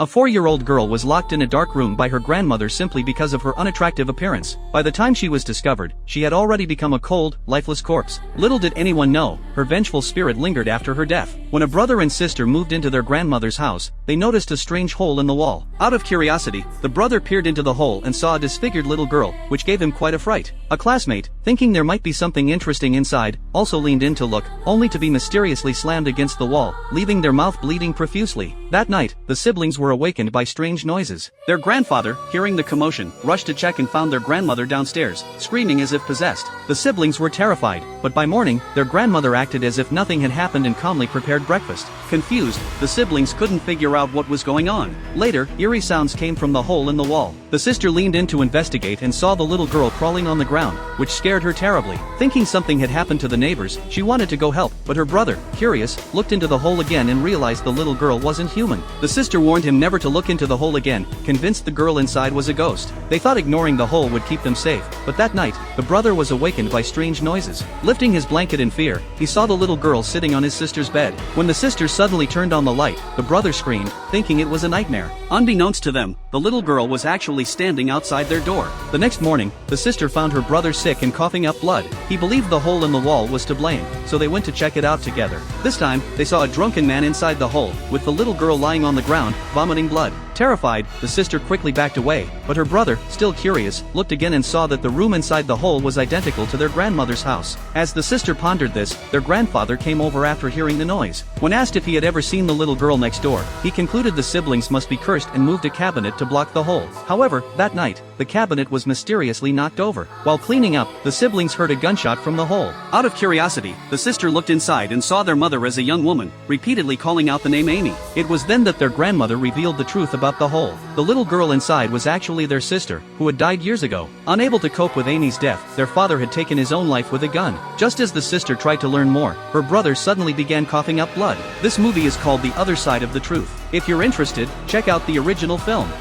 A 4-year-old girl was locked in a dark room by her grandmother simply because of her unattractive appearance. By the time she was discovered, she had already become a cold, lifeless corpse. Little did anyone know, her vengeful spirit lingered after her death. When a brother and sister moved into their grandmother's house, they noticed a strange hole in the wall. Out of curiosity, the brother peered into the hole and saw a disfigured little girl, which gave him quite a fright. A classmate, thinking there might be something interesting inside, also leaned in to look, only to be mysteriously slammed against the wall, leaving their mouth bleeding profusely. That night, the siblings were awakened by strange noises. Their grandfather, hearing the commotion, rushed to check and found their grandmother downstairs, screaming as if possessed. The siblings were terrified, but by morning, their grandmother acted as if nothing had happened and calmly prepared breakfast. Confused, the siblings couldn't figure out what was going on. Later, eerie sounds came from the hole in the wall. The sister leaned in to investigate and saw the little girl crawling on the ground, which scared her terribly. Thinking something had happened to the neighbors, she wanted to go help, but her brother, curious, looked into the hole again and realized the little girl wasn't human. The sister warned him never to look into the hole again, convinced the girl inside was a ghost. They thought ignoring the hole would keep them safe, but that night, the brother was awakened by strange noises. Lifting his blanket in fear, he saw the little girl sitting on his sister's bed. When the sister suddenly turned on the light, the brother screamed, thinking it was a nightmare. Unbeknownst to them, the little girl was actually standing outside their door. The next morning, the sister found her brother sick and coughing up blood. He believed the hole in the wall was to blame, so they went to check it out together. This time, they saw a drunken man inside the hole, with the little girl lying on the ground, vomiting blood. Terrified, the sister quickly backed away, but her brother, still curious, looked again and saw that the room inside the hole was identical to their grandmother's house. As the sister pondered this, their grandfather came over after hearing the noise. When asked if he had ever seen the little girl next door, he concluded the siblings must be cursed and moved a cabinet to block the hole. However, that night, the cabinet was mysteriously knocked over. While cleaning up, the siblings heard a gunshot from the hole. Out of curiosity, the sister looked inside and saw their mother as a young woman, repeatedly calling out the name Amy. It was then that their grandmother revealed the truth about the hole. The little girl inside was actually their sister, who had died years ago. Unable to cope with Amy's death, their father had taken his own life with a gun. Just as the sister tried to learn more, her brother suddenly began coughing up blood. This movie is called The Other Side of the Truth. If you're interested, check out the original film.